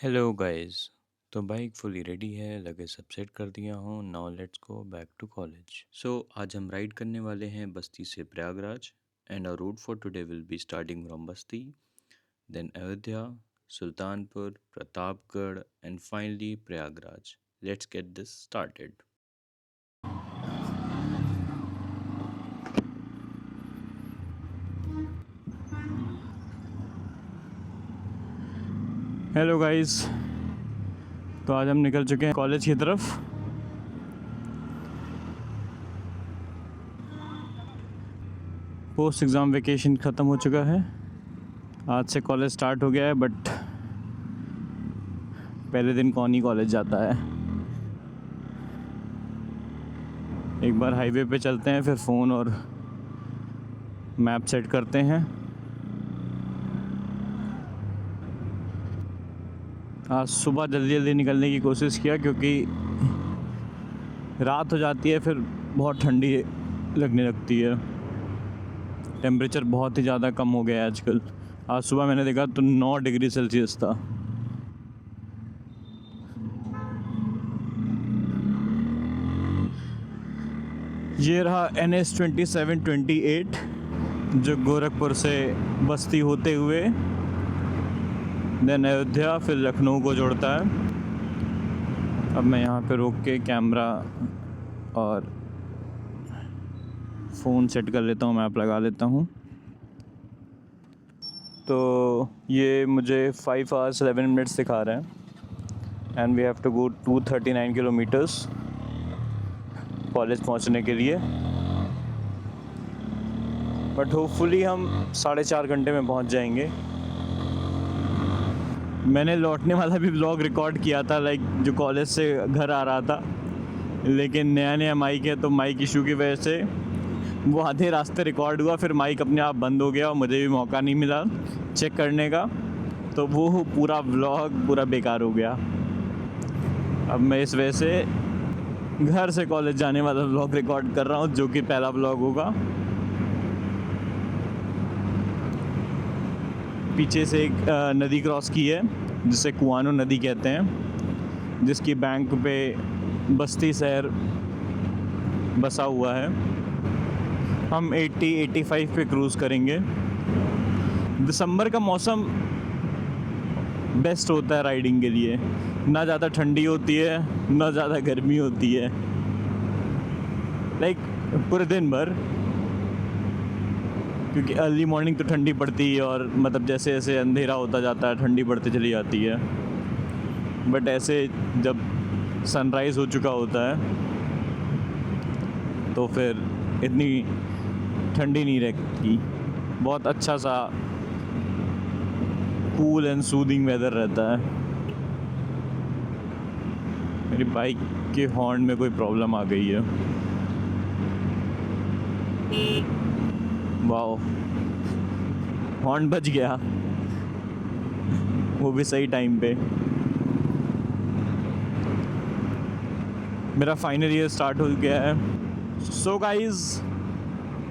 Hello guys. तो bike fully ready है, luggage सब सेट कर दिया हूँ। Now let's go back to college. आज हम राइड करने वाले हैं बस्ती से Prayagraj and our route for today will be starting from Basti, then Ayodhya, Sultanpur, Pratapgarh and finally Prayagraj. Let's get this started. Hello guys, तो आज हम निकल चुके हैं कॉलेज की तरफ। पोस्ट एग्ज़ाम वेकेशन ख़त्म हो चुका है, आज से कॉलेज स्टार्ट हो गया है। बट पहले दिन कौन ही कॉलेज जाता है। एक बार हाईवे पे चलते हैं, फिर फ़ोन और मैप सेट करते हैं। आज सुबह जल्दी जल्दी निकलने की कोशिश किया क्योंकि रात हो जाती है, फिर बहुत ठंडी लगने लगती है। टेम्परेचर बहुत ही ज़्यादा कम हो गया है आजकल। आज सुबह मैंने देखा तो 9 डिग्री सेल्सियस था। ये रहा NH2728 जो गोरखपुर से बस्ती होते हुए देन अयोध्या फिर लखनऊ को जोड़ता है। अब मैं यहाँ पे रोक के कैमरा और फ़ोन सेट कर लेता हूँ, मैप लगा लेता हूँ। तो ये मुझे 5 hours 11 minutes दिखा रहा है and we have to go 239 kilometres college पहुँचने के लिए। बट होपफुली हम 4.5 घंटे में पहुँच जाएंगे। मैंने लौटने वाला भी व्लॉग रिकॉर्ड किया था, लाइक जो कॉलेज से घर आ रहा था, लेकिन नया नया माइक है तो माइक इशू की वजह से वो आधे रास्ते रिकॉर्ड हुआ, फिर माइक अपने आप बंद हो गया और मुझे भी मौका नहीं मिला चेक करने का, तो वो पूरा व्लॉग पूरा बेकार हो गया। अब मैं इस वजह से घर से कॉलेज जाने वाला व्लॉग रिकॉर्ड कर रहा हूँ, जो कि पहला व्लॉग होगा। पीछे से एक नदी क्रॉस की है जिसे कुआनो नदी कहते हैं, जिसकी बैंक पे बस्ती शहर बसा हुआ है। हम 80-85 पे क्रूज़ करेंगे। दिसंबर का मौसम बेस्ट होता है राइडिंग के लिए। ना ज़्यादा ठंडी होती है, ना ज़्यादा गर्मी होती है, लाइक पूरे दिन भर। क्योंकि अर्ली मॉर्निंग तो ठंडी पड़ती है और मतलब जैसे जैसे अंधेरा होता जाता है ठंडी बढ़ती चली जाती है। बट ऐसे जब सनराइज़ हो चुका होता है तो फिर इतनी ठंडी नहीं रहती, बहुत अच्छा सा कूल एंड सूदिंग वेदर रहता है। मेरी बाइक के हॉर्न में कोई प्रॉब्लम आ गई है। वाओ, हॉर्न बज गया, वो भी सही टाइम पे। मेरा फाइनल ईयर स्टार्ट हो गया है। सो गाइस,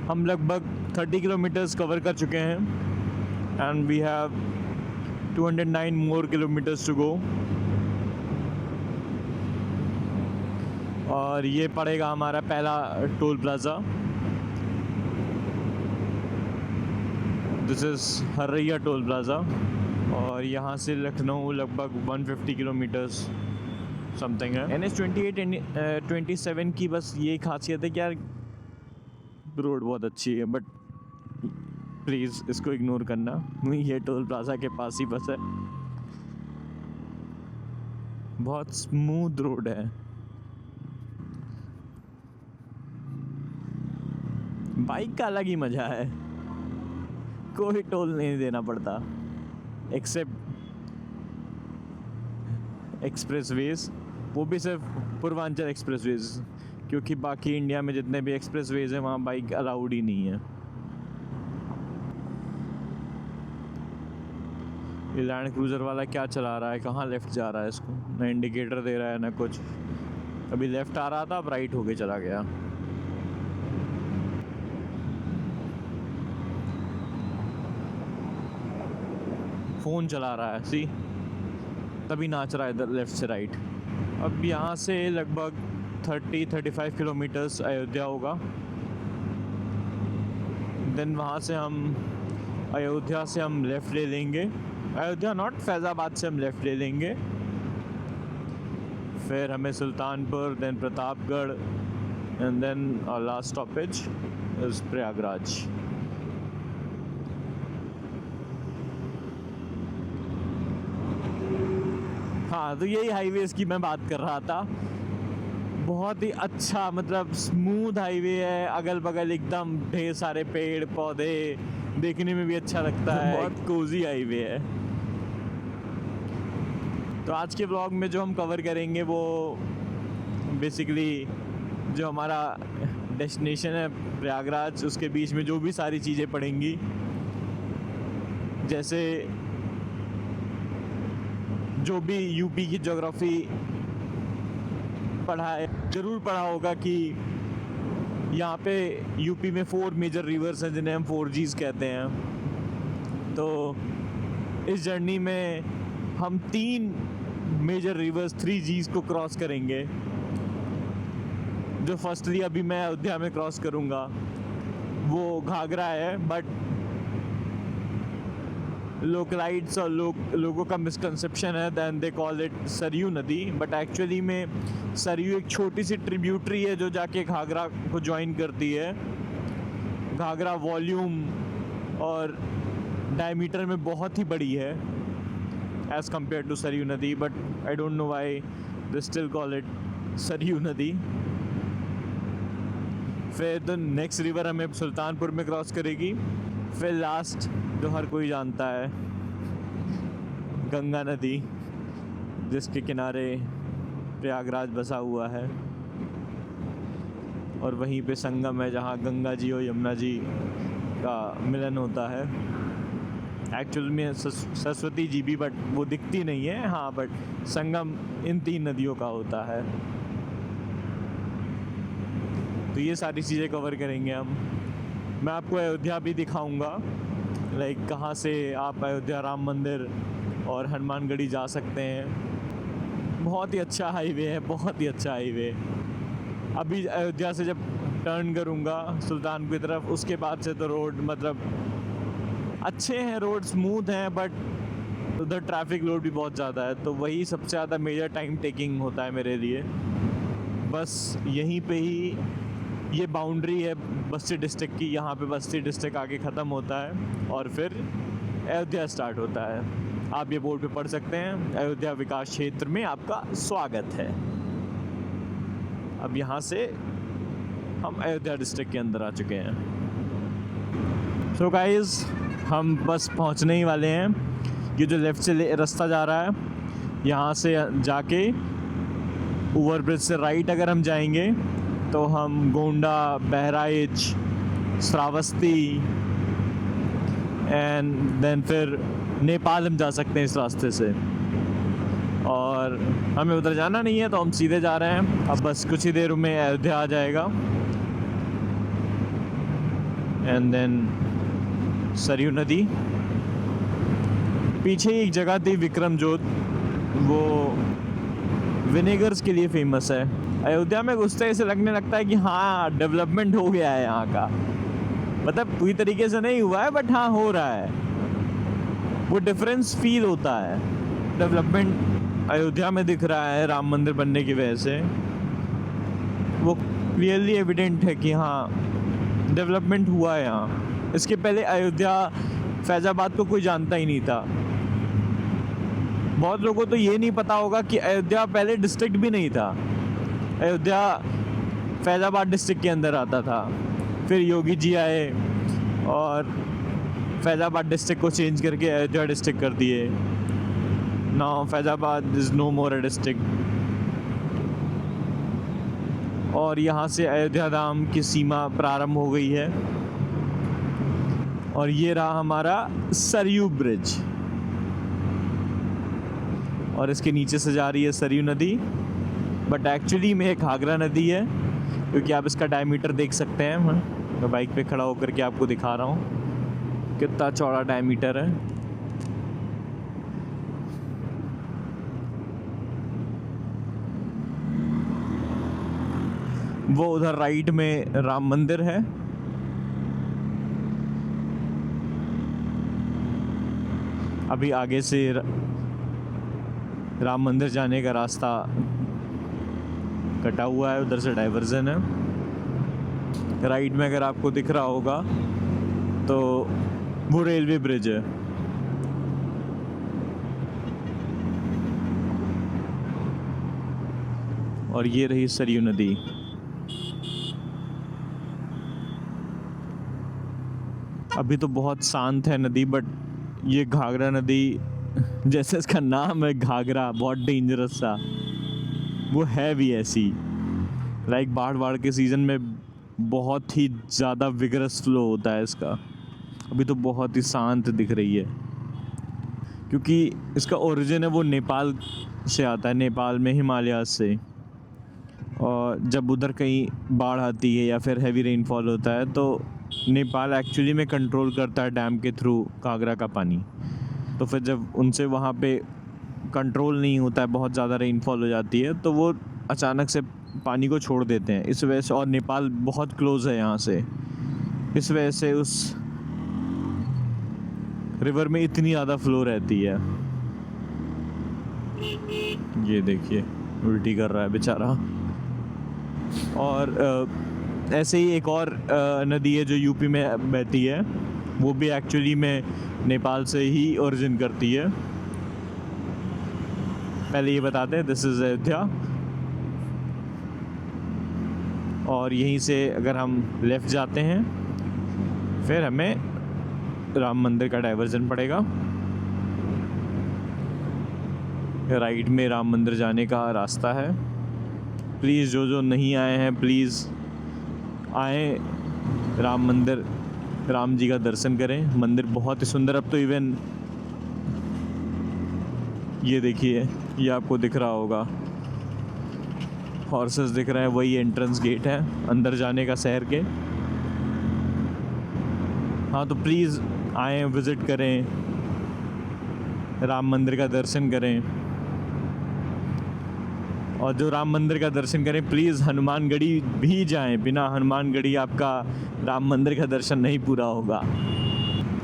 हम लगभग 30 किलोमीटर्स कवर कर चुके हैं and we have 209 more kilometres to go. और ये पड़ेगा हमारा पहला toll plaza. This is Harraiya toll plaza और यहाँ से लखनऊ लगभग 150 किलोमीटर्स समथिंग है। NH28 27 की बस ये खासियत है कि यार रोड बहुत अच्छी है, बट प्लीज़ इसको इग्नोर करना। ये टोल प्लाज़ा के पास ही बस है। बहुत स्मूथ रोड है। बाइक का अलग ही मज़ा है, कोई टोल नहीं देना पड़ता एक्सेप्ट एक्सप्रेसवेज, वो भी सिर्फ पूर्वांचल एक्सप्रेसवेज, क्योंकि बाकी इंडिया में जितने भी एक्सप्रेसवेज हैं वहाँ बाइक अलाउड ही नहीं है। ये लैंड क्रूज़र वाला क्या चला रहा है, कहाँ लेफ़्ट जा रहा है, इसको ना इंडिकेटर दे रहा है ना कुछ। अभी लेफ़्ट आ रहा था, अब राइट होके चला गया। फ़ोन चला रहा है, सी तभी नाच रहा है इधर लेफ़्ट से राइट। अब यहाँ से लगभग 30-35 किलोमीटर्स अयोध्या होगा। देन वहाँ से अयोध्या से हम लेफ़्ट ले लेंगे, अयोध्या नॉट फैज़ाबाद से हम लेफ़्ट ले लेंगे। फिर हमें Sultanpur, then Pratapgarh, and then last stoppage is Prayagraj. हाँ, तो यही हाईवेज की मैं बात कर रहा था। बहुत ही अच्छा, मतलब स्मूथ हाईवे है, अगल बगल एकदम ढेर सारे पेड़ पौधे, देखने में भी अच्छा लगता है, बहुत कोजी हाईवे है। तो आज के व्लॉग में जो हम कवर करेंगे वो बेसिकली जो हमारा डेस्टिनेशन है प्रयागराज, उसके बीच में जो भी सारी चीज़ें पड़ेंगी, जैसे जो भी यूपी की ज्योग्राफी पढ़ा है, ज़रूर पढ़ा होगा कि यहाँ पे यूपी में 4 मेजर रिवर्स हैं जिन्हें हम 4Gs कहते हैं। तो इस जर्नी में हम 3 मेजर रिवर्स 3Gs को क्रॉस करेंगे। जो फर्स्टली अभी मैं अयोध्या में क्रॉस करूँगा वो घाघरा है, बट लोकलाइट्स और लोगों का मिसकंसेप्शन है, than they call it Saryu नदी, बट एक्चुअली में सरयू एक छोटी सी ट्रिब्यूटरी है जो जाके घाघरा को ज्वाइन करती है। घाघरा वॉल्यूम और डायमीटर में बहुत ही बड़ी है एज़ कम्पेयर टू सरयू नदी, but I don't know why they still call it Saryu नदी। फिर द नेक्स्ट रिवर हमें सुल्तानपुर में क्रॉस करेगी। फिर लास्ट जो हर कोई जानता है, गंगा नदी, जिसके किनारे प्रयागराज बसा हुआ है, और वहीं पे संगम है जहाँ गंगा जी और यमुना जी का मिलन होता है। एक्चुअल में सरस्वती जी भी, बट वो दिखती नहीं है, हाँ, बट संगम इन 3 नदियों का होता है। तो ये सारी चीज़ें कवर करेंगे हम। मैं आपको अयोध्या भी दिखाऊंगा, लाइक कहाँ से आप अयोध्या राम मंदिर और हनुमानगढ़ी जा सकते हैं। बहुत ही अच्छा हाईवे है, बहुत ही अच्छा हाईवे। अभी अयोध्या से जब टर्न करूँगा सुल्तानपुर की तरफ, उसके बाद से तो रोड मतलब अच्छे हैं, रोड स्मूथ हैं, बट उधर ट्रैफिक लोड भी बहुत ज़्यादा है, तो वही सबसे ज़्यादा मेजर टाइम टेकिंग होता है मेरे लिए। बस यहीं पे ही ये बाउंड्री है बस्ती डिस्ट्रिक्ट की, यहाँ पे बस्ती डिस्ट्रिक्ट आगे ख़त्म होता है और फिर अयोध्या स्टार्ट होता है। आप ये बोर्ड पे पढ़ सकते हैं, अयोध्या विकास क्षेत्र में आपका स्वागत है। अब यहाँ से हम अयोध्या डिस्ट्रिक्ट के अंदर आ चुके हैं। सो गाइस, हम बस पहुँचने ही वाले हैं। ये जो लेफ़्ट से रास्ता जा रहा है, यहाँ से जाके ओवरब्रिज से राइट अगर हम जाएंगे तो हम गोंडा, बहराइच, श्रावस्ती एंड देन फिर नेपाल हम जा सकते हैं इस रास्ते से। और हमें उधर जाना नहीं है तो हम सीधे जा रहे हैं। अब बस कुछ ही देर में अयोध्या आ जाएगा एंड देन सरयू नदी। पीछे एक जगह थी विक्रमजोत, वो विनेगर्स के लिए फेमस है। अयोध्या में घुसते ऐसे लगने लगता है कि हाँ डेवलपमेंट हो गया है यहाँ का, मतलब पूरी तरीके से नहीं हुआ है बट हाँ हो रहा है, वो डिफरेंस फील होता है। डेवलपमेंट अयोध्या में दिख रहा है राम मंदिर बनने की वजह से, वो क्लियरली एविडेंट है कि हाँ डेवलपमेंट हुआ है यहाँ। इसके पहले अयोध्या फैज़ाबाद को कोई जानता ही नहीं था। बहुत लोगों को तो ये नहीं पता होगा कि अयोध्या पहले डिस्ट्रिक्ट भी नहीं था, अयोध्या फैज़ाबाद डिस्ट्रिक्ट के अंदर आता था। फिर योगी जी आए और फैज़ाबाद डिस्ट्रिक्ट को चेंज करके अयोध्या डिस्ट्रिक्ट कर दिए। Now Faizabad is no more a district. और यहाँ से अयोध्या धाम की सीमा प्रारंभ हो गई है। और ये रहा हमारा सरयू ब्रिज, और इसके नीचे से जा रही है सरयू नदी, बट एक्चुअली में एक घाघरा नदी है, क्योंकि आप इसका डायमीटर देख सकते हैं। मैं बाइक पे खड़ा होकर के आपको दिखा रहा हूँ कितना चौड़ा डायमीटर है। वो उधर राइट में राम मंदिर है। अभी आगे से राम मंदिर जाने का रास्ता कटा हुआ है, उधर से डाइवर्जन है। राइट में अगर आपको दिख रहा होगा तो वो रेलवे ब्रिज है। और ये रही सरयू नदी। अभी तो बहुत शांत है नदी, बट ये घाघरा नदी, जैसे इसका नाम है घाघरा, बहुत डेंजरस सा, वो है भी ऐसी। लाइक बाढ़ के सीज़न में बहुत ही ज़्यादा विगरस फ्लो होता है इसका। अभी तो बहुत ही शांत दिख रही है, क्योंकि इसका ओरिजिन है वो नेपाल से आता है, नेपाल में हिमालय से। और जब उधर कहीं बाढ़ आती है या फिर हैवी रेनफॉल होता है तो नेपाल एक्चुअली में कंट्रोल करता है डैम के थ्रू घाघरा का पानी। तो फिर जब उनसे वहाँ पे कंट्रोल नहीं होता है, बहुत ज़्यादा रेनफॉल हो जाती है, तो वो अचानक से पानी को छोड़ देते हैं। इस वजह से, और नेपाल बहुत क्लोज़ है यहाँ से, इस वजह से उस रिवर में इतनी ज़्यादा फ्लो रहती है। ये देखिए उल्टी कर रहा है बेचारा। और ऐसे ही एक और नदी है जो यूपी में बहती है, वो भी एक्चुअली में नेपाल से ही ओरिजिन करती है। पहले ये बताते हैं, दिस इज़ अयोध्या। और यहीं से अगर हम लेफ़्ट जाते हैं फिर हमें राम मंदिर का डाइवर्जन पड़ेगा। राइट में राम मंदिर जाने का रास्ता है। प्लीज़ जो नहीं आए हैं प्लीज़ आए, राम मंदिर, राम जी का दर्शन करें। मंदिर बहुत ही सुंदर। अब तो इवन ये देखिए, ये आपको दिख रहा होगा, हॉर्सेस दिख रहे हैं, वही एंट्रेंस गेट है अंदर जाने का शहर के। हाँ, तो प्लीज़ आएँ, विज़िट करें, राम मंदिर का दर्शन करें। और जो राम मंदिर का दर्शन करें, प्लीज़ हनुमानगढ़ी भी जाएं। बिना हनुमानगढ़ी आपका राम मंदिर का दर्शन नहीं पूरा होगा।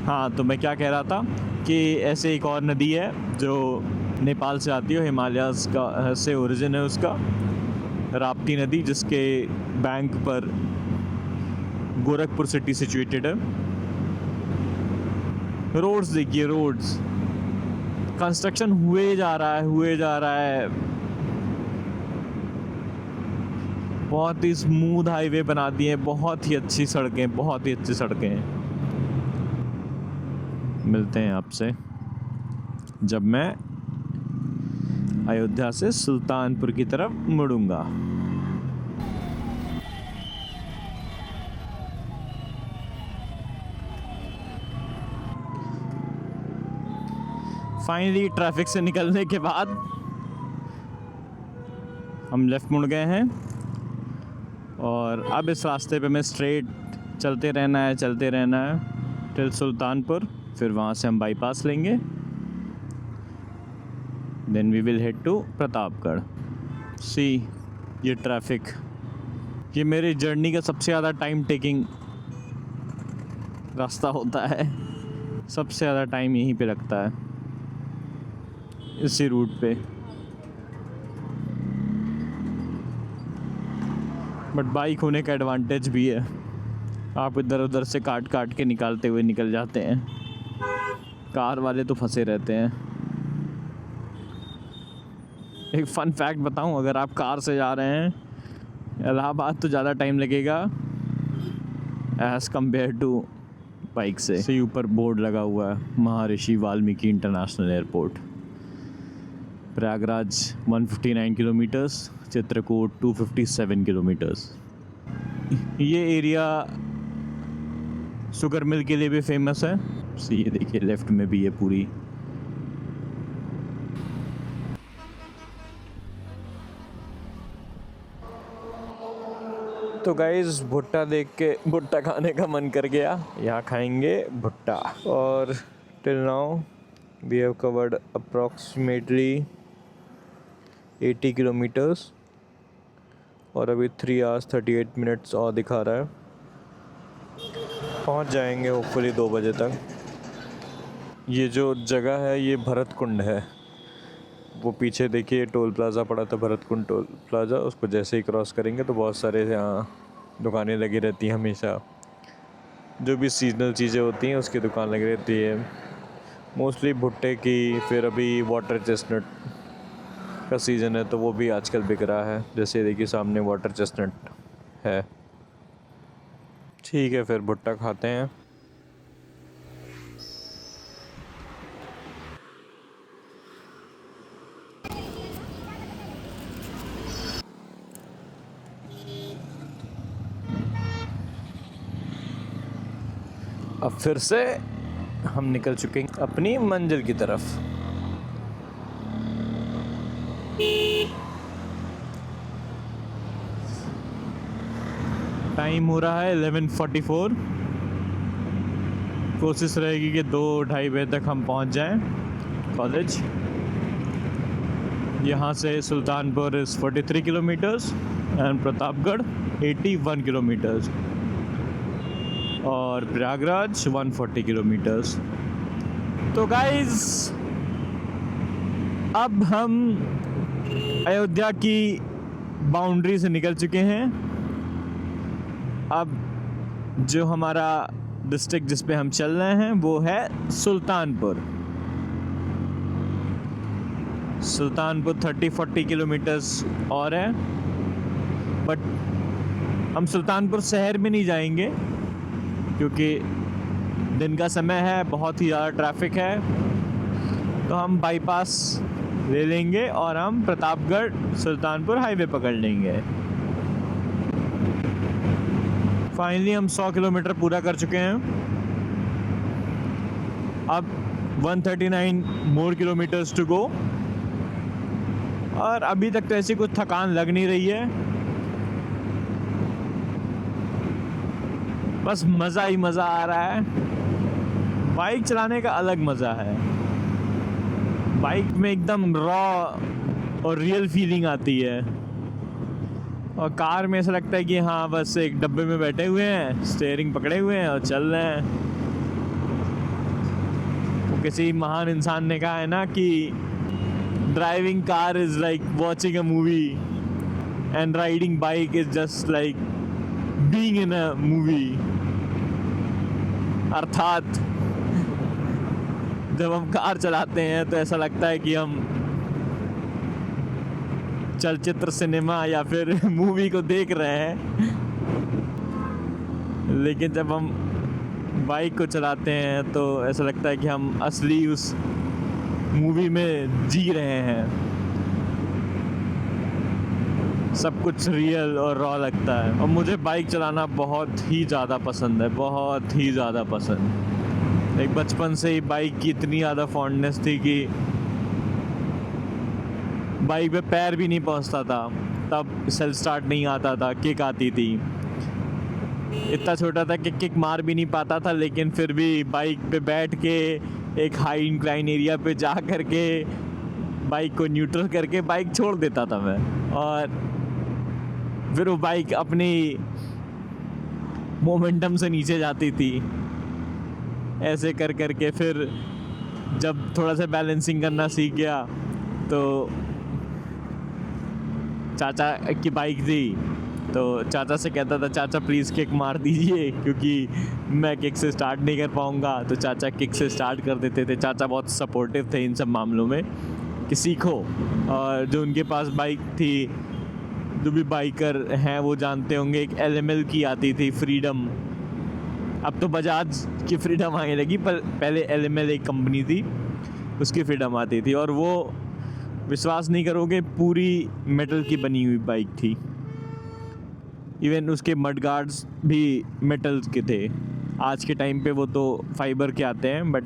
हाँ, तो मैं क्या कह रहा था कि ऐसे एक और नदी है जो नेपाल से आती है, हिमालय का से ओरिजिन है उसका, राप्ती नदी, जिसके बैंक पर गोरखपुर सिटी सिचुएटेड है। रोड्स देखिए, रोड्स, कंस्ट्रक्शन हुए जा रहा है। बहुत ही स्मूथ हाईवे बना दिए हैं, बहुत ही अच्छी सड़कें हैं। मिलते हैं आपसे जब मैं अयोध्या से सुल्तानपुर की तरफ मुड़ूंगा। फाइनली ट्रैफिक से निकलने के बाद हम लेफ़्ट मुड़ गए हैं और अब इस रास्ते पे हमें स्ट्रेट चलते रहना है टिल सुल्तानपुर। फिर वहाँ से हम बाईपास लेंगे, then we will head to Pratapgarh. See, ये ट्रैफिक, ये मेरी जर्नी का सबसे ज़्यादा टाइम टेकिंग रास्ता होता है। सबसे ज़्यादा टाइम यहीं पे लगता है, इसी रूट पे। बट बाइक होने का एडवांटेज भी है, आप इधर उधर से काट के निकालते हुए निकल जाते हैं। कार वाले तो फंसे रहते हैं। एक फ़न फैक्ट बताऊं, अगर आप कार से जा रहे हैं इलाहाबाद तो ज़्यादा टाइम लगेगा एज़ कम्पेयर टू बाइक से। ऊपर बोर्ड लगा हुआ है, महर्षि Valmiki international airport. Prayagraj 159 kilometres, Chitrakoot 257 kilometres. ये एरिया शुगर मिल के लिए भी फेमस है। ये देखिए लेफ़्ट में भी है पूरी। तो गाइस, भुट्टा देख के भुट्टा खाने का मन कर गया। यहाँ खाएंगे भुट्टा। और till now we have covered approximately 80 kilometres और अभी 3 hours 38 minutes और दिखा रहा है। पहुंच जाएंगे होपफुली 2 बजे तक। ये जो जगह है ये भरत कुंड है। वो पीछे देखिए टोल प्लाज़ा पड़ा था, भरत कुंड टोल प्लाज़ा। उसको जैसे ही क्रॉस करेंगे तो बहुत सारे यहाँ दुकानें लगी रहती हैं हमेशा। जो भी सीजनल चीज़ें होती हैं उसकी दुकान लगी रहती है, मोस्टली भुट्टे की। फिर अभी वाटर चेस्टनट का सीज़न है तो वो भी आजकल बिक रहा है। जैसे देखिए सामने वाटर चेस्टनट है। ठीक है, फिर भुट्टा खाते हैं। अब फिर से हम निकल चुके हैं अपनी मंजिल की तरफ। टाइम हो रहा है 11:44। कोशिश रहेगी कि 2-2:30 बजे तक हम पहुंच जाएं कॉलेज। यहाँ से Sultanpur is 43 kilometres and Pratapgarh 81 kilometres और प्रयागराज 140 किलोमीटर्स। तो गाइस अब हम अयोध्या की बाउंड्री से निकल चुके हैं। अब जो हमारा डिस्ट्रिक्ट जिस पे हम चल रहे हैं वो है सुल्तानपुर। सुल्तानपुर 30-40 किलोमीटर्स और है, बट हम सुल्तानपुर शहर में नहीं जाएंगे क्योंकि दिन का समय है, बहुत ही ज़्यादा ट्रैफिक है। तो हम बाईपास ले लेंगे और हम प्रतापगढ़ सुल्तानपुर हाईवे पकड़ लेंगे। फाइनली हम 100 किलोमीटर पूरा कर चुके हैं। अब 139 मोर किलोमीटर्स टू गो और अभी तक तो ऐसी कुछ थकान लग नहीं रही है। बस मज़ा ही मज़ा आ रहा है। बाइक चलाने का अलग मज़ा है। बाइक में एकदम रॉ और रियल फीलिंग आती है, और कार में ऐसा लगता है कि हाँ बस एक डब्बे में बैठे हुए हैं, स्टीयरिंग पकड़े हुए हैं और चल रहे हैं। तो किसी महान इंसान ने कहा है ना कि driving car is like watching a movie and riding bike is just like being in a movie. अर्थात जब हम कार चलाते हैं तो ऐसा लगता है कि हम चलचित्र सिनेमा या फिर मूवी को देख रहे हैं, लेकिन जब हम बाइक को चलाते हैं तो ऐसा लगता है कि हम असली उस मूवी में जी रहे हैं। सब कुछ रियल और रॉ लगता है। और मुझे बाइक चलाना बहुत ही ज़्यादा पसंद है, बहुत ही ज़्यादा पसंद। एक बचपन से ही बाइक की इतनी ज़्यादा फॉन्डनेस थी कि बाइक पे पैर भी नहीं पहुंचता था, तब सेल्फ स्टार्ट नहीं आता था, किक आती थी। इतना छोटा था कि किक मार भी नहीं पाता था, लेकिन फिर भी बाइक पे बैठ के एक हाई इंक्लाइन एरिया पे जा करके बाइक को न्यूट्रल करके बाइक छोड़ देता था मैं, और फिर वो बाइक अपनी मोमेंटम से नीचे जाती थी। ऐसे कर करके फिर जब थोड़ा सा बैलेंसिंग करना सीख गया तो चाचा की बाइक थी, तो चाचा से कहता था चाचा प्लीज़ किक मार दीजिए क्योंकि मैं किक से स्टार्ट नहीं कर पाऊँगा। तो चाचा किक से स्टार्ट कर देते थे। चाचा बहुत सपोर्टिव थे इन सब मामलों में कि सीखो। और जो उनके पास बाइक थी, जो भी बाइकर हैं वो जानते होंगे, एक LML की आती थी फ्रीडम। अब तो बजाज की फ्रीडम आने लगी, पर पहले LML एक कंपनी थी, उसकी फ्रीडम आती थी। और वो विश्वास नहीं करोगे पूरी मेटल की बनी हुई बाइक थी। इवन उसके मड गार्ड्स भी मेटल के थे। आज के टाइम पे वो तो फाइबर के आते हैं, बट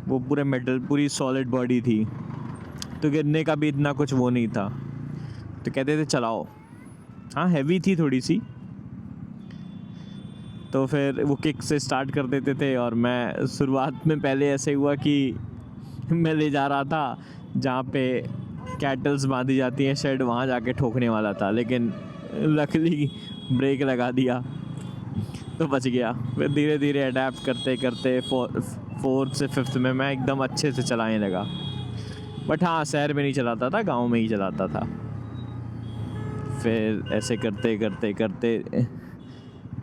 वो पूरे मेटल, पूरी सॉलिड बॉडी थी, तो गिरने का भी इतना कुछ वो नहीं था। तो कहते थे चलाओ। हाँ हैवी थी थोड़ी सी, तो फिर वो किक से स्टार्ट कर देते थे। और मैं शुरुआत में पहले ऐसे हुआ कि मैं ले जा रहा था जहाँ पे कैटल्स बांधी जाती हैं शेड, वहाँ जाके ठोकने वाला था, लेकिन लकीली ब्रेक लगा दिया तो बच गया। फिर धीरे धीरे अडेप्ट करते करते फोर्थ से फिफ्थ में मैं एकदम अच्छे से चलाने लगा। बट हाँ, शहर में नहीं चलाता था, गांव में ही चलाता था। फिर ऐसे करते करते करते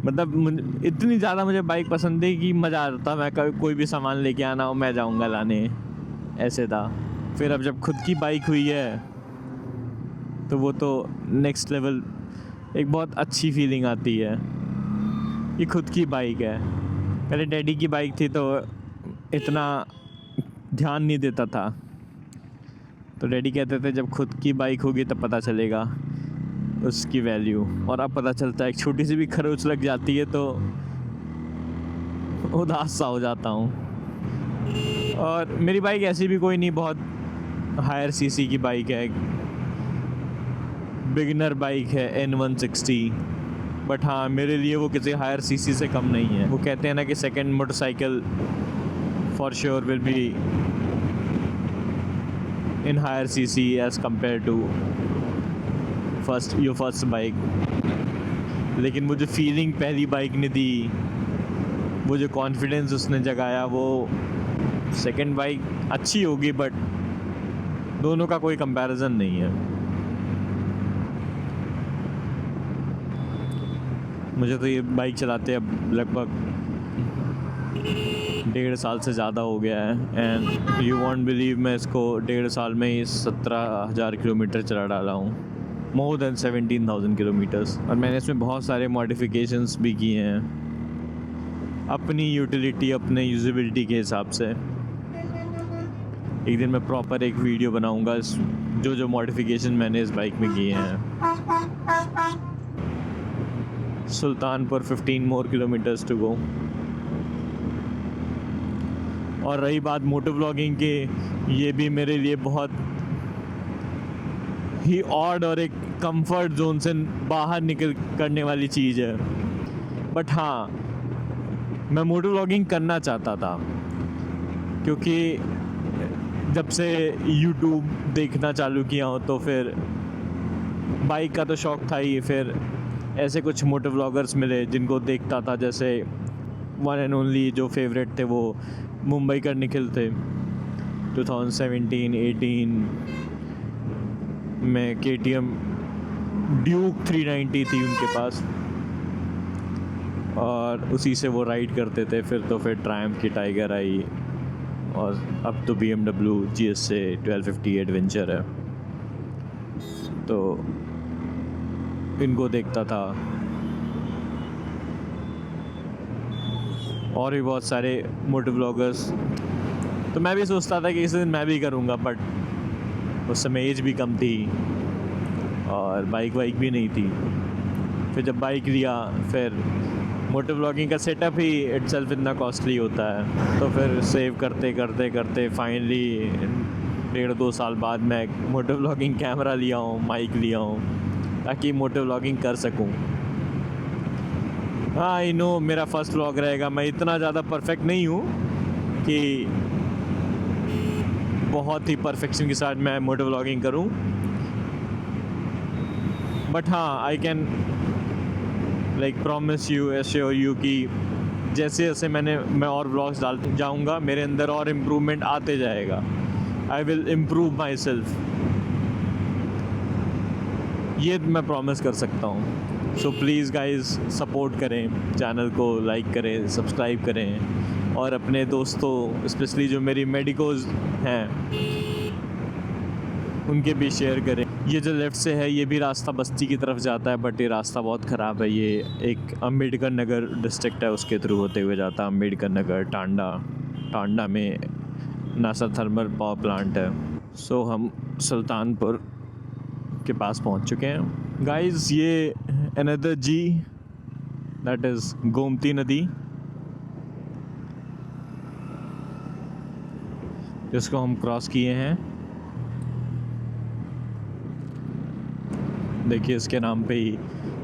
मतलब इतनी ज़्यादा मुझे बाइक पसंद थी कि मज़ा आता था। मैं कोई भी सामान लेके आना हो मैं जाऊँगा लाने, ऐसे था। फिर अब जब खुद की बाइक हुई है तो वो तो नेक्स्ट लेवल, एक बहुत अच्छी फीलिंग आती है। ये खुद की बाइक है। पहले डैडी की बाइक थी तो इतना ध्यान नहीं देता था, तो डैडी कहते थे जब खुद की बाइक होगी तब पता चलेगा उसकी वैल्यू। और अब पता चलता है, एक छोटी सी भी खरोच लग जाती है तो उदास सा हो जाता हूँ। और मेरी बाइक ऐसी भी कोई नहीं बहुत हायर सीसी की बाइक है, बिगिनर बाइक है N160। बट हाँ, मेरे लिए वो किसी हायर सीसी से कम नहीं है। वो कहते हैं ना कि second motorcycle for sure will be in higher CC as compare to your first bike. लेकिन मुझे फीलिंग पहली बाइक ने दी, वो जो कॉन्फिडेंस उसने जगाया, वो सेकंड बाइक अच्छी होगी बट दोनों का कोई कंपैरिजन नहीं है। मुझे तो ये बाइक चलाते अब लगभग 1.5 साल से ज़्यादा हो गया है। एंड यू वॉन्ट बिलीव, मैं इसको 1.5 साल में ही 17,000 किलोमीटर चला डाला हूँ, मोर देन 17,000 किलोमीटर्स। और मैंने इसमें बहुत सारे मॉडिफिकेशंस भी किए हैं अपनी यूटिलिटी, अपने यूजेबिलिटी के हिसाब से। एक दिन मैं प्रॉपर एक वीडियो बनाऊंगा जो मॉडिफिकेशन मैंने इस बाइक में किए हैं। सुल्तानपुर 15 मोर किलोमीटर्स टू गो। और रही बात मोटो ब्लॉगिंग के, ये भी मेरे लिए बहुत ही ऑड और एक कंफर्ट जोन से बाहर निकल करने वाली चीज़ है। बट हाँ, मैं मोटो ब्लॉगिंग करना चाहता था क्योंकि जब से YouTube देखना चालू किया हो तो फिर बाइक का तो शौक़ था ही। फिर ऐसे कुछ मोटो व्लॉगर्स मिले जिनको देखता था, जैसे वन एंड ओनली जो फेवरेट थे वो मुंबई का निखिल थे। 2017-18 में KTM ड्यूक 390 थी उनके पास और उसी से वो राइड करते थे। फिर ट्रायम्फ की टाइगर आई और अब तो BMW GS6 1250 एडवेंचर है, तो इनको देखता था। और भी बहुत सारे मोटो ब्लॉगर्स, तो मैं भी सोचता था कि इस दिन मैं भी करूँगा, बट उस समय एज भी कम थी और बाइक भी नहीं थी। फिर जब बाइक लिया, फिर मोटो ब्लॉगिंग का सेटअप ही इटसेल्फ इतना कॉस्टली होता है, तो फिर सेव करते करते करते फाइनली 1.5-2 साल बाद मैं मोटो ब्लॉगिंग कैमरा लिया हूँ, माइक लिया हूँ ताकि मोटो व्लॉगिंग कर सकूं। हाँ, आई नो मेरा फर्स्ट व्लॉग रहेगा, मैं इतना ज़्यादा परफेक्ट नहीं हूँ कि बहुत ही परफेक्शन के साथ मैं मोटो व्लॉगिंग करूँ। बट हाँ, I can like promise you, assure you कि जैसे जैसे मैं और व्लॉग्स डालते जाऊँगा, मेरे अंदर और इम्प्रूवमेंट आते जाएगा। I will improve my self, ये मैं प्रॉमिस कर सकता हूँ। सो प्लीज़ गाइज़ सपोर्ट करें, चैनल को लाइक करें, सब्सक्राइब करें और अपने दोस्तों, स्पेशली जो मेरी मेडिकोज हैं, उनके भी शेयर करें। ये जो लेफ़्ट से है ये भी रास्ता बस्ती की तरफ जाता है, बट ये रास्ता बहुत ख़राब है। ये एक अम्बेडकर नगर डिस्ट्रिक्ट है, उसके थ्रू होते हुए जाता है अम्बेडकर नगर, टांडा में नासा थर्मल पावर प्लांट है। सो हम सुल्तानपुर के पास पहुंच चुके हैं गाइस। ये another ji, that is Gomti नदी, जिसको हम क्रॉस किए हैं। देखिए इसके नाम पे ही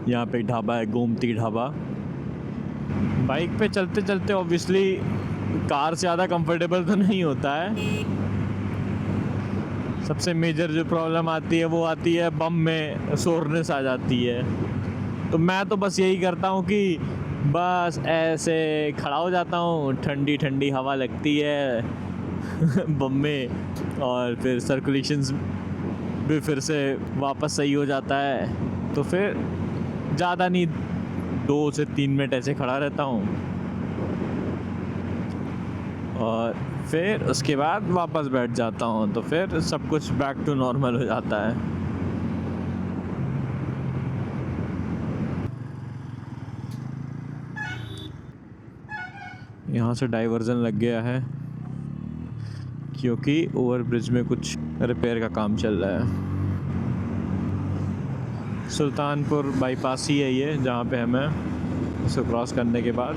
यहाँ पे ढाबा है, गोमती ढाबा। बाइक पे चलते चलते ऑब्वियसली कार से ज़्यादा कंफर्टेबल तो नहीं होता है, सबसे मेजर जो प्रॉब्लम आती है वो आती है बम में सोरनेस आ जाती है। तो मैं तो बस यही करता हूँ कि बस ऐसे खड़ा हो जाता हूँ, ठंडी ठंडी हवा लगती है बम में, और फिर सर्कुलेशंस भी फिर से वापस सही हो जाता है। तो फिर ज़्यादा नहीं, 2 से 3 मिनट ऐसे खड़ा रहता हूँ और फिर उसके बाद वापस बैठ जाता हूँ। तो फिर सब कुछ बैक टू नॉर्मल हो जाता है। यहाँ से डाइवर्जन लग गया है क्योंकि ओवरब्रिज में कुछ रिपेयर का काम चल रहा है। सुल्तानपुर बाईपास ही है ये, जहाँ पे हमें इसको क्रॉस करने के बाद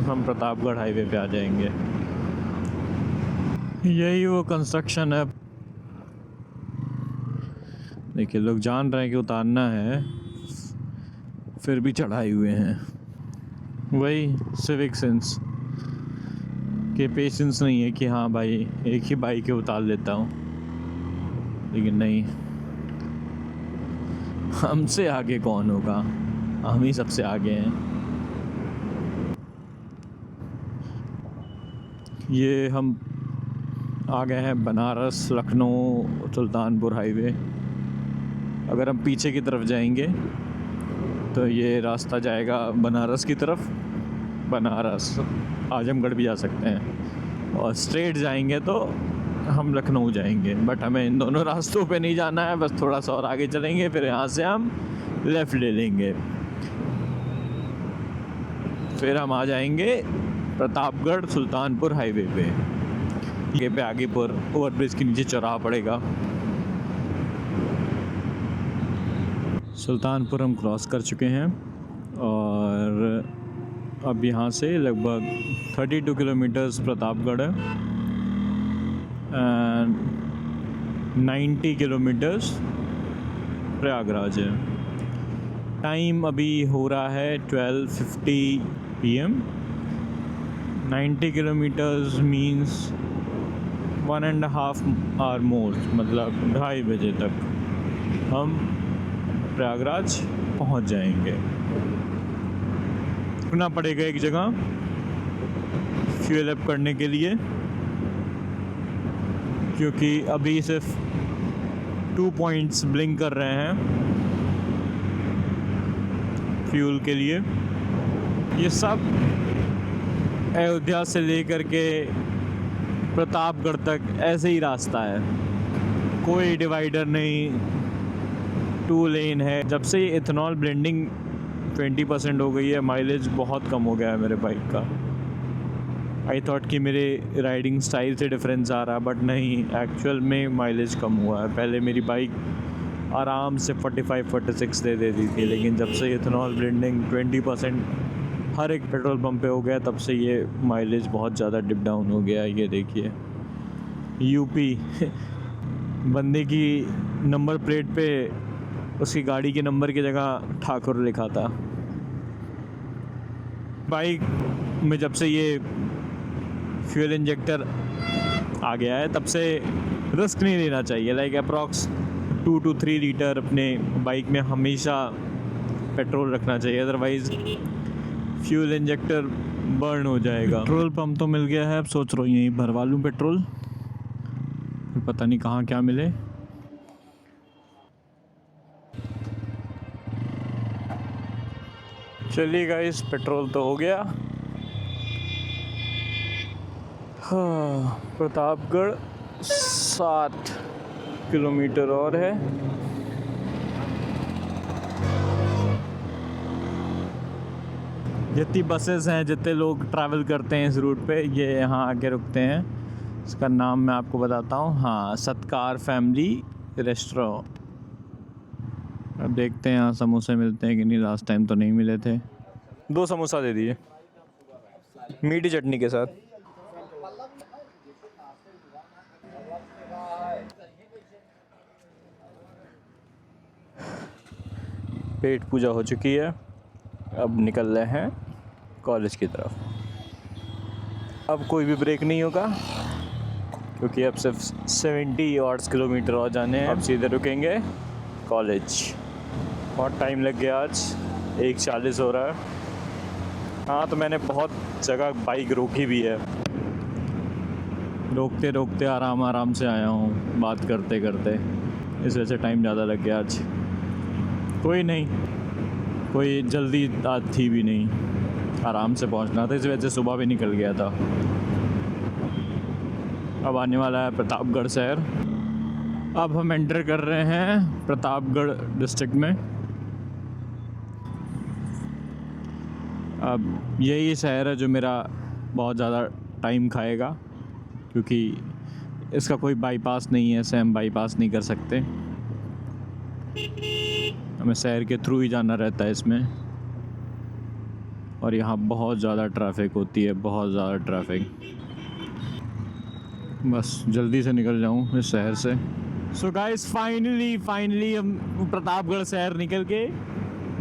हम प्रतापगढ़ हाईवे पे आ जाएंगे। यही वो कंस्ट्रक्शन है। देखिए, लोग जान रहे हैं कि उतारना है, फिर भी चढ़ाए हुए हैं। वही सिविक सेंस के पेशेंस नहीं है कि हाँ भाई एक ही बाइक के उतार लेता हूँ, लेकिन नहीं, हमसे आगे कौन होगा, हम ही सबसे आगे हैं। ये हम आ गए हैं बनारस लखनऊ सुल्तानपुर हाईवे। अगर हम पीछे की तरफ जाएंगे तो ये रास्ता जाएगा बनारस की तरफ, बनारस आजमगढ़ भी जा सकते हैं, और स्ट्रेट जाएंगे तो हम लखनऊ जाएंगे। बट हमें इन दोनों रास्तों पे नहीं जाना है, बस थोड़ा सा और आगे चलेंगे, फिर यहाँ से हम लेफ़्ट ले लेंगे, फिर हम आ जाएंगे प्रतापगढ़ सुल्तानपुर हाईवे पे। ये पे आगे पर ओवरब्रिज के नीचे चौराहा पड़ेगा। सुल्तानपुर हम क्रॉस कर चुके हैं और अब यहाँ से लगभग 32 किलोमीटर्स प्रतापगढ़ है एंड 90 किलोमीटर्स प्रयागराज है। टाइम अभी हो रहा है 12:50 PM। 90 किलोमीटर्स मीन्स 1.5 आवर मोर, मतलब 2:30 बजे तक हम प्रयागराज पहुंच जाएंगे। रुकना पड़ेगा एक जगह फ्यूल अप करने के लिए, क्योंकि अभी सिर्फ 2 पॉइंट्स ब्लिंक कर रहे हैं फ्यूल के लिए। ये सब अयोध्या से लेकर के प्रतापगढ़ तक ऐसे ही रास्ता है, कोई डिवाइडर नहीं, 2 लेन है। जब से ये इथेनॉल ब्लेंडिंग 20% हो गई है, माइलेज बहुत कम हो गया है मेरे बाइक का। आई थॉट कि मेरे राइडिंग स्टाइल से डिफरेंस आ रहा है, बट नहीं, एक्चुअल में माइलेज कम हुआ है। पहले मेरी बाइक आराम से 45-46 दे देती थी, लेकिन जब से इथेनॉल ब्लेंडिंग 20% हर एक पेट्रोल पंप पे हो गया, तब से ये माइलेज बहुत ज़्यादा डिप डाउन हो गया। ये देखिए, यूपी बंदे की नंबर प्लेट पे उसकी गाड़ी के नंबर की जगह ठाकुर लिखा था। बाइक में जब से ये फ्यूल इंजेक्टर आ गया है, तब से रिस्क नहीं लेना चाहिए। लाइक अप्रॉक्स 2 to 3 लीटर अपने बाइक में हमेशा पेट्रोल रखना चाहिए, अदरवाइज़ फ्यूल इंजेक्टर बर्न हो जाएगा। पेट्रोल पंप तो मिल गया है, अब सोच रहा हूँ यहीं भरवा लूँ पेट्रोल, पता नहीं कहाँ क्या मिले। चलिए गाइस, पेट्रोल तो हो गया। हाँ, प्रतापगढ़ 7 किलोमीटर और है। जितनी बसेस हैं, जितने लोग ट्रैवल करते हैं इस रूट पे, ये यहाँ आके रुकते हैं। इसका नाम मैं आपको बताता हूँ, हाँ, सत्कार फैमिली रेस्टोरेंट। अब देखते हैं यहाँ समोसे मिलते हैं कि नहीं। लास्ट टाइम तो नहीं मिले थे। 2 समोसा दे दिए मीठी चटनी के साथ। पेट पूजा हो चुकी है, अब निकल रहे हैं कॉलेज की तरफ। अब कोई भी ब्रेक नहीं होगा, क्योंकि अब सिर्फ 70 और किलोमीटर और जाने हैं। अब सीधे रुकेंगे कॉलेज। बहुत टाइम लग गया आज, 1:40 हो रहा है। हाँ, तो मैंने बहुत जगह बाइक रोकी भी है, रोकते रोकते आराम से आया हूँ बात करते करते, इस वजह से टाइम ज़्यादा लग गया आज। कोई नहीं, कोई जल्दी आज थी भी नहीं, आराम से पहुँचना था, इस वजह से सुबह भी निकल गया था। अब आने वाला है प्रतापगढ़ शहर। अब हम एंटर कर रहे हैं प्रतापगढ़ डिस्ट्रिक्ट में। अब यही शहर है जो मेरा बहुत ज़्यादा टाइम खाएगा, क्योंकि इसका कोई बाईपास नहीं है, हम बाईपास नहीं कर सकते, हमें शहर के थ्रू ही जाना रहता है इसमें। और यहाँ बहुत ज़्यादा ट्रैफिक होती है, बहुत ज़्यादा ट्रैफिक। बस जल्दी से निकल जाऊँ इस शहर से। सो गाइस, फाइनली हम प्रतापगढ़ शहर निकल के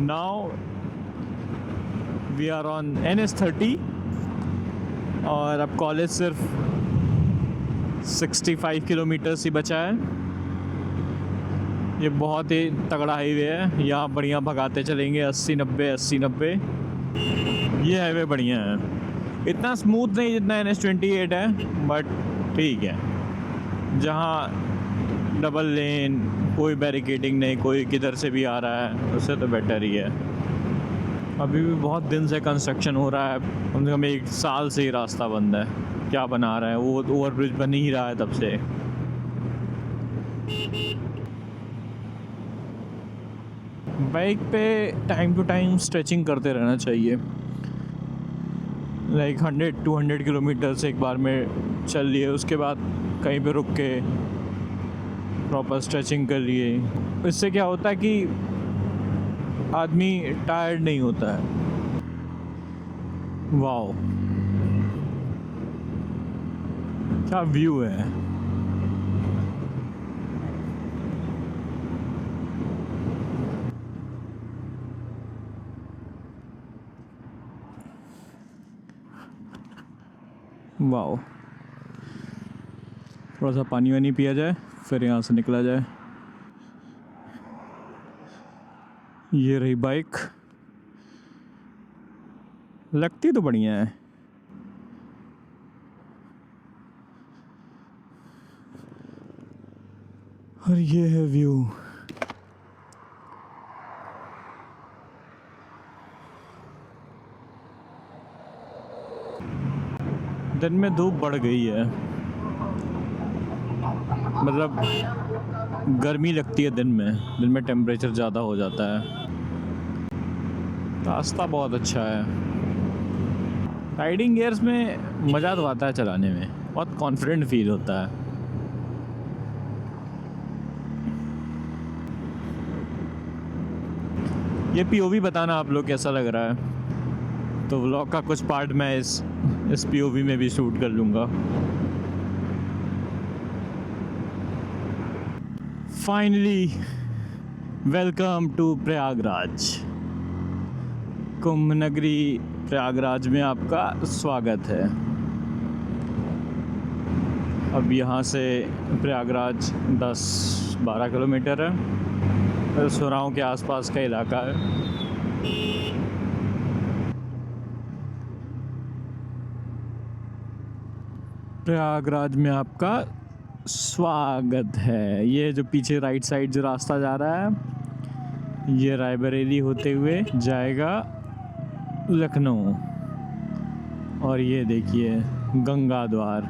now we are on NH30। और अब कॉलेज सिर्फ 65 किलोमीटर ही बचा है। ये बहुत ही तगड़ा हाईवे है, यहाँ बढ़िया भगाते चलेंगे 80-90। ये हाईवे बढ़िया है, इतना स्मूथ नहीं जितना NH28 है, बट ठीक है। जहाँ डबल लेन, कोई बैरिकेडिंग नहीं, कोई किधर से भी आ रहा है, उससे तो बेटर ही है। अभी भी बहुत दिन से कंस्ट्रक्शन हो रहा है, कम से कम 1 साल से ही रास्ता बंद है। क्या बना रहा है, वो ओवरब्रिज बन ही रहा है तब से। बाइक पे टाइम टू टाइम स्ट्रेचिंग करते रहना चाहिए, लाइक 100-200 किलोमीटर से एक बार में चल लिए, उसके बाद कहीं पे रुक के प्रॉपर स्ट्रेचिंग कर लिए। इससे क्या होता है कि आदमी टायर्ड नहीं होता है। वाओ, क्या व्यू है। वाओ, थोड़ा सा पानी वानी पिया जाए, फिर यहाँ से निकला जाए। ये रही बाइक, लगती तो बढ़िया है। और ये है व्यू। दिन में धूप बढ़ गई है, मतलब गर्मी लगती है दिन में टेम्परेचर ज़्यादा हो जाता है। रास्ता बहुत अच्छा है। राइडिंग गियर्स में मज़ा तो आता है चलाने में, बहुत कॉन्फिडेंट फील होता है। ये POV बताना आप लोग कैसा लग रहा है, तो व्लॉग का कुछ पार्ट मैं इस POV में भी शूट कर लूँगा। Finally welcome to Prayagraj. Kumbh नगरी प्रयागराज में आपका स्वागत है। अब यहाँ से प्रयागराज 10-12 किलोमीटर है, सुराहों के आसपास का इलाका है। प्रयागराज में आपका स्वागत है। ये जो पीछे राइट साइड जो रास्ता जा रहा है, ये रायबरेली होते हुए जाएगा लखनऊ। और ये देखिए गंगा द्वार।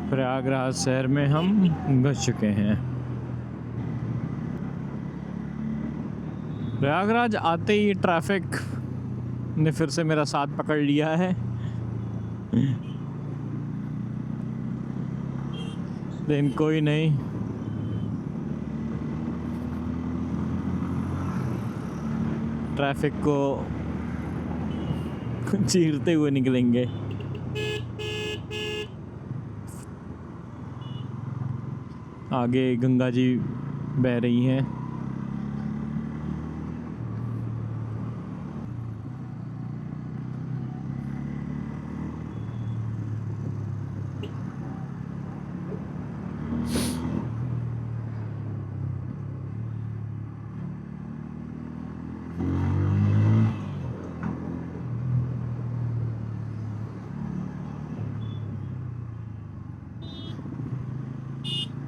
प्रयागराज शहर में हम घुस चुके हैं। प्रयागराज आते ही ट्रैफिक ने फिर से मेरा साथ पकड़ लिया है। लेकिन कोई नहीं, ट्रैफिक को चीरते हुए निकलेंगे। आगे गंगा जी बह रही हैं।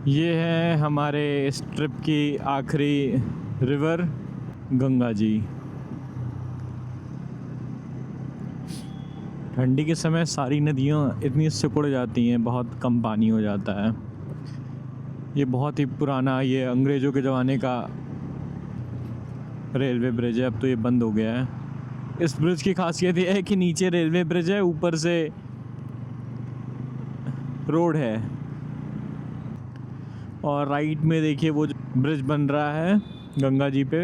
ये है हमारे इस ट्रिप की आखिरी रिवर, गंगा जी। ठंडी के समय सारी नदियाँ इतनी सिकुड़ जाती हैं, बहुत कम पानी हो जाता है। ये बहुत ही पुराना, ये अंग्रेज़ों के ज़माने का रेलवे ब्रिज है। अब तो ये बंद हो गया है। इस ब्रिज की खासियत ये है कि नीचे रेलवे ब्रिज है, ऊपर से रोड है। और राइट में देखिए वो जो ब्रिज बन रहा है गंगा जी पे,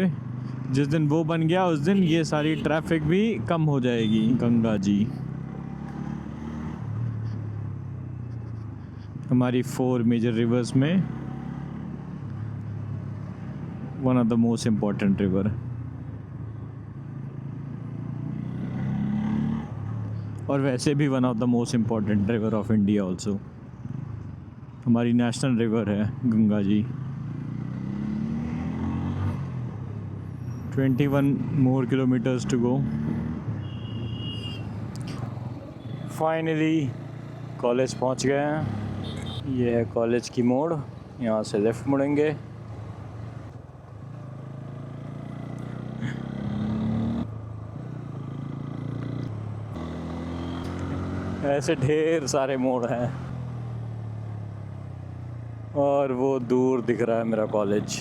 जिस दिन वो बन गया उस दिन ये सारी ट्रैफिक भी कम हो जाएगी। गंगा जी हमारी 4 मेजर रिवर्स में one of the most important river, और वैसे भी one of the most important river of India also. हमारी नेशनल रिवर है Ganga ji. 21 more kilometers to go. Finally college पहुंच गए हैं। ये है कॉलेज की मोड़, यहाँ से लेफ़्ट मुड़ेंगे। ऐसे ढेर सारे मोड़ हैं और वो दूर दिख रहा है मेरा कॉलेज।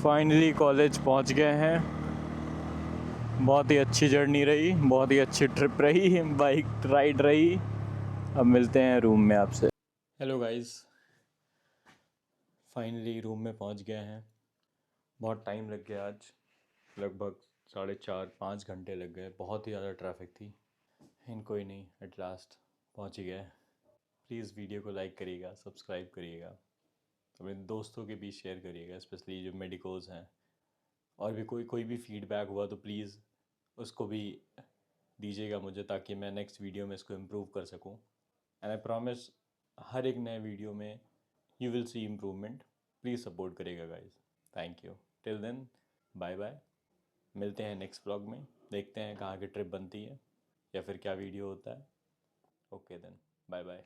फाइनली कॉलेज पहुंच गए हैं। बहुत ही अच्छी जर्नी रही, बहुत ही अच्छी ट्रिप रही, बाइक राइड रही। अब मिलते हैं रूम में आपसे। हेलो गाइस, फाइनली रूम में पहुंच गए हैं। बहुत टाइम लग गया आज, लगभग 4.5-5 घंटे लग गए। बहुत ही ज़्यादा ट्रैफिक थी। कोई नहीं, एट लास्ट पहुंच ही गए। प्लीज़ वीडियो को लाइक करिएगा, सब्सक्राइब करिएगा, अपने दोस्तों के बीच शेयर करिएगा, स्पेशली जो मेडिकोज़ हैं। और भी कोई भी फीडबैक हुआ तो प्लीज़ उसको भी दीजिएगा मुझे, ताकि मैं नेक्स्ट वीडियो में इसको इम्प्रूव कर सकूं। एंड आई प्रॉमिस हर एक नए वीडियो में you will see improvement. Please support करिएगा guys. Thank you. Till then, bye bye. मिलते हैं नेक्स्ट व्लॉग में, देखते हैं कहाँ की ट्रिप बनती है या फिर क्या वीडियो होता है। Okay then, bye bye.